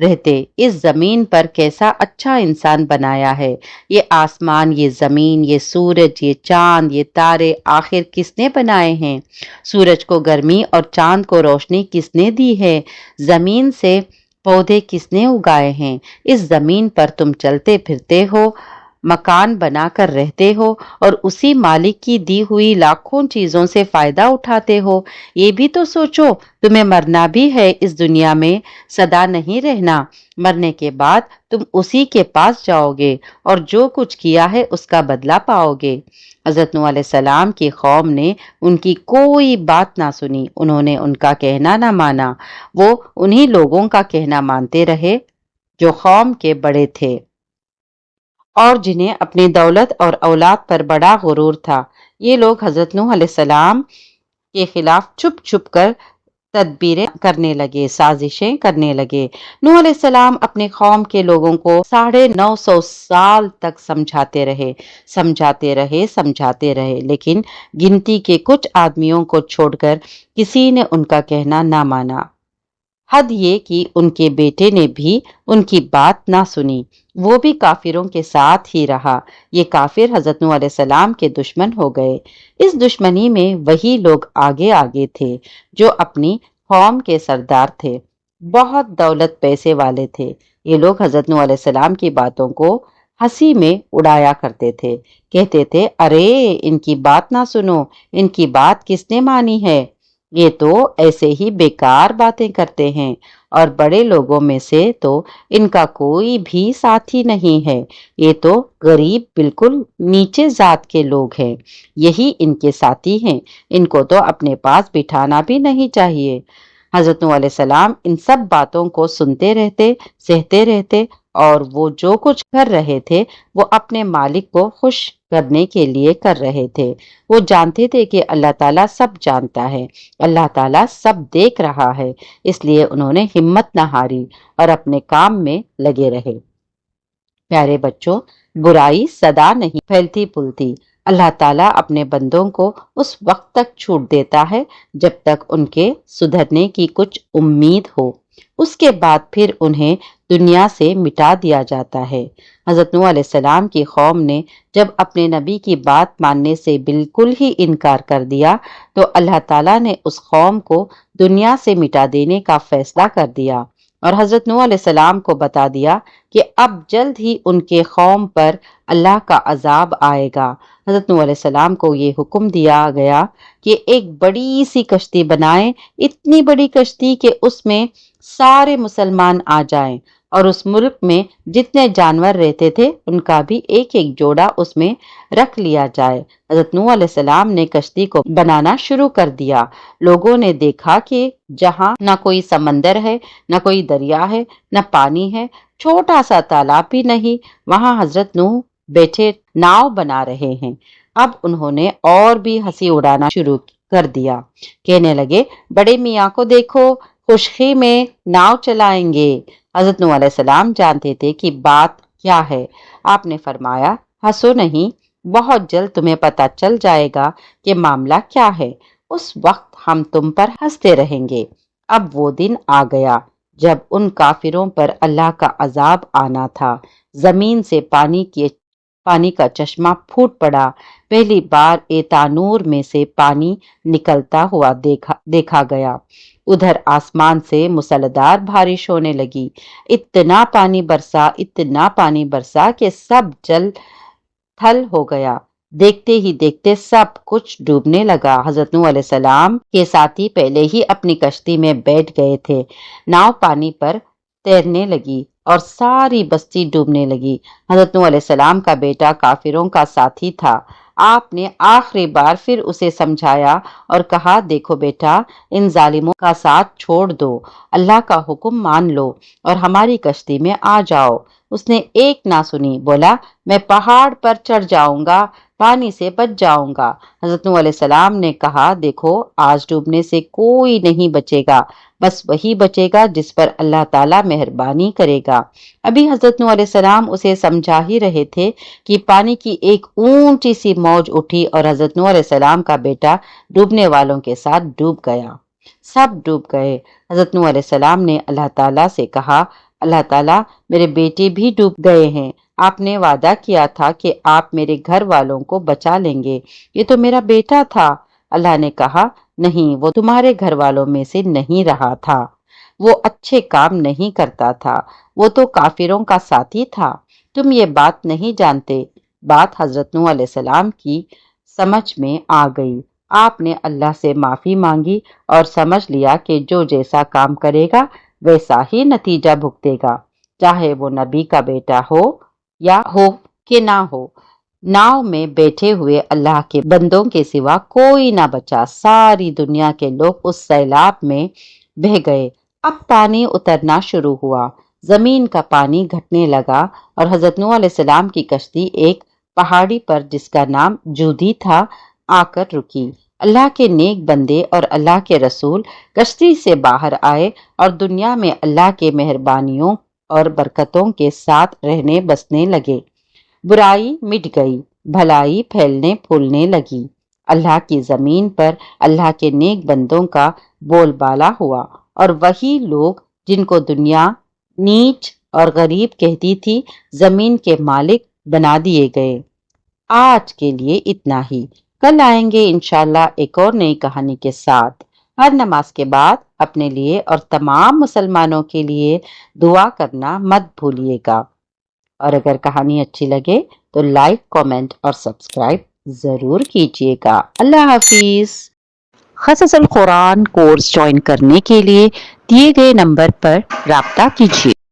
رہتے اس زمین پر کیسا اچھا انسان بنایا ہے۔ یہ آسمان، یہ زمین، یہ سورج، یہ چاند، یہ تارے آخر کس نے بنائے ہیں؟ سورج کو گرمی اور چاند کو روشنی کس نے دی ہے؟ زمین سے پودے کس نے اگائے ہیں؟ اس زمین پر تم چلتے پھرتے ہو، مکان بنا کر رہتے ہو اور اسی مالک کی دی ہوئی لاکھوں چیزوں سے فائدہ اٹھاتے ہو۔ یہ بھی تو سوچو، تمہیں مرنا بھی ہے، اس دنیا میں سدا نہیں رہنا۔ مرنے کے بعد تم اسی کے پاس جاؤ گے اور جو کچھ کیا ہے اس کا بدلہ پاؤ گے۔ حضرت نوح علیہ السلام کی قوم نے ان کی کوئی بات نہ سنی، انہوں نے ان کا کہنا نہ مانا، وہ انہی لوگوں کا کہنا مانتے رہے جو قوم کے بڑے تھے اور جنہیں اپنی دولت اور اولاد پر بڑا غرور تھا۔ یہ لوگ حضرت نوح علیہ السلام کے خلاف چھپ چھپ کر تدبیریں کرنے لگے، سازشیں کرنے لگے۔ نوح علیہ السلام اپنی قوم کے لوگوں کو 950 سال تک سمجھاتے رہے، لیکن گنتی کے کچھ آدمیوں کو چھوڑ کر کسی نے ان کا کہنا نہ مانا۔ حد یہ کہ ان کے بیٹے نے بھی ان کی بات نہ سنی، وہ بھی کافروں کے ساتھ ہی رہا۔ یہ کافر حضرت نوح علیہ السلام کے دشمن ہو گئے۔ اس دشمنی میں وہی لوگ آگے تھے جو اپنی قوم کے سردار تھے، بہت دولت پیسے والے تھے۔ یہ لوگ حضرت نوح علیہ السلام کی باتوں کو ہنسی میں اڑایا کرتے تھے، کہتے تھے ارے ان کی بات نہ سنو، ان کی بات کس نے مانی ہے؟ یہ تو ایسے ہی بیکار باتیں کرتے ہیں، اور بڑے لوگوں میں سے تو ان کا کوئی بھی ساتھی نہیں ہے۔ یہ تو غریب بالکل نیچے ذات کے لوگ ہیں، یہی ان کے ساتھی ہیں، ان کو تو اپنے پاس بٹھانا بھی نہیں چاہیے۔ حضرت نوح علیہ السلام ان سب باتوں کو سنتے رہتے، سہتے رہتے، اور وہ جو کچھ کر رہے تھے وہ اپنے مالک کو خوش کرنے کے لیے کر رہے تھے۔ وہ جانتے تھے کہ اللہ تعالیٰ سب جانتا ہے، اللہ تعالیٰ سب دیکھ رہا ہے، اس لیے انہوں نے ہمت نہ ہاری اور اپنے کام میں لگے رہے۔ پیارے بچوں، برائی سدا نہیں پھیلتی پھولتی۔ اللہ تعالیٰ اپنے بندوں کو اس وقت تک چھوٹ دیتا ہے جب تک ان کے سدھرنے کی کچھ امید ہو، اس کے بعد پھر انہیں دنیا سے مٹا دیا جاتا ہے۔ حضرت نوح علیہ السلام کی قوم نے جب اپنے نبی کی بات ماننے سے بالکل ہی انکار کر دیا تو اللہ تعالیٰ نے اس قوم کو دنیا سے مٹا دینے کا فیصلہ کر دیا اور حضرت نوح علیہ السلام کو بتا دیا کہ اب جلد ہی ان کے قوم پر اللہ کا عذاب آئے گا۔ حضرت نوح علیہ السلام کو یہ حکم دیا گیا کہ ایک بڑی سی کشتی بنائیں، اتنی بڑی کشتی کہ اس میں سارے مسلمان آ جائیں اور اس ملک میں جتنے جانور رہتے تھے ان کا بھی ایک ایک جوڑا اس میں رکھ لیا جائے۔ حضرت نوح علیہ السلام نے کشتی کو بنانا شروع کر دیا۔ لوگوں نے دیکھا کہ جہاں نہ کوئی سمندر ہے، نہ کوئی دریا ہے، نہ پانی ہے، چھوٹا سا تالاب بھی نہیں، وہاں حضرت نوح بیٹھے ناؤ بنا رہے ہیں۔ اب انہوں نے اور بھی ہنسی اڑانا شروع کر دیا، کہنے لگے بڑے میاں کو دیکھو، خشکی میں ناؤ چلائیں گے۔ حضرت نوح علیہ السلام جانتے تھے کہ بات کیا ہے۔ آپ نے فرمایا ہنسو نہیں، بہت جلد تمہیں پتہ چل جائے گا کہ معاملہ کیا ہے، اس وقت ہم تم پر ہنستے رہیں گے۔ اب وہ دن آ گیا جب ان کافروں پر اللہ کا عذاب آنا تھا۔ زمین سے پانی کا چشمہ پھوٹ پڑا، پہلی بار تانور میں سے پانی نکلتا ہوا دیکھا گیا۔ ادھر آسمان سے مسلسل بارش ہونے لگی، اتنا پانی برسا کہ سب جل تھل ہو گیا۔ دیکھتے ہی دیکھتے سب کچھ ڈوبنے لگا۔ حضرت نوح علیہ السلام کے ساتھی پہلے ہی اپنی کشتی میں بیٹھ گئے تھے، ناؤ پانی پر تیرنے لگی اور ساری بستی ڈوبنے لگی۔ حضرت نوح علیہ السلام کا بیٹا کافروں کا ساتھی تھا۔ آپ نے آخری بار پھر اسے سمجھایا اور کہا دیکھو بیٹا، ان ظالموں کا ساتھ چھوڑ دو، اللہ کا حکم مان لو اور ہماری کشتی میں آ جاؤ۔ اس نے ایک نہ سنی، بولا میں پہاڑ پر چڑھ جاؤں گا، پانی سے بچ جاؤں گا۔ حضرت نوح علیہ السلام نے کہا دیکھو آج ڈوبنے سے کوئی نہیں بچے گا، بس وہی بچے گا جس پر اللہ تعالیٰ مہربانی کرے گا۔ ابھی حضرت نوح علیہ السلام اسے سمجھا ہی رہے تھے کہ پانی کی ایک اونچی سی موج اٹھی اور حضرت نوح علیہ السلام کا بیٹا ڈوبنے والوں کے ساتھ ڈوب گیا، سب ڈوب گئے۔ حضرت نوح علیہ السلام نے اللہ تعالیٰ سے کہا اللہ تعالیٰ میرے بیٹے بھی ڈوب گئے ہیں، آپ نے وعدہ کیا تھا کہ آپ میرے گھر والوں کو بچا لیں گے، یہ تو میرا بیٹا تھا۔ اللہ نے کہا نہیں، وہ تمہارے گھر والوں میں سے نہیں رہا تھا، وہ اچھے کام نہیں کرتا تھا، وہ تو کافروں کا ساتھی تھا، تم یہ بات نہیں جانتے۔ بات حضرت نوح علیہ السلام کی سمجھ میں آ گئی، آپ نے اللہ سے معافی مانگی اور سمجھ لیا کہ جو جیسا کام کرے گا ویسا ہی نتیجہ بھگتے گا، چاہے وہ نبی کا بیٹا ہو یا ہو کہ نہ ہو۔ ناؤ میں بیٹھے ہوئے اللہ کے بندوں کے سوا کوئی نہ بچا، ساری دنیا کے لوگ اس سیلاب میں بہہ گئے۔ اب پانی اترنا شروع ہوا، زمین کا پانی گھٹنے لگا اور حضرت نوح علیہ السلام کی کشتی ایک پہاڑی پر جس کا نام جودی تھا آ کر رکی۔ اللہ کے نیک بندے اور اللہ کے رسول کشتی سے باہر آئے اور دنیا میں اللہ کے مہربانیوں اور برکتوں کے ساتھ رہنے بسنے لگے۔ برائی مٹ گئی، بھلائی پھیلنے پھولنے لگی۔ اللہ کی زمین پر اللہ کے نیک بندوں کا بول بالا ہوا اور وہی لوگ جن کو دنیا نیچ اور غریب کہتی تھی زمین کے مالک بنا دیے گئے۔ آج کے لیے اتنا ہی، کل آئیں گے انشاءاللہ ایک اور نئی کہانی کے ساتھ۔ ہر نماز کے بعد اپنے لیے اور تمام مسلمانوں کے لیے دعا کرنا مت بھولیے گا، اور اگر کہانی اچھی لگے تو لائک، کامنٹ اور سبسکرائب ضرور کیجیے گا۔ اللہ حافظ۔ قصص القرآن کورس جوائن کرنے کے لیے دیے گئے نمبر پر رابطہ کیجیے۔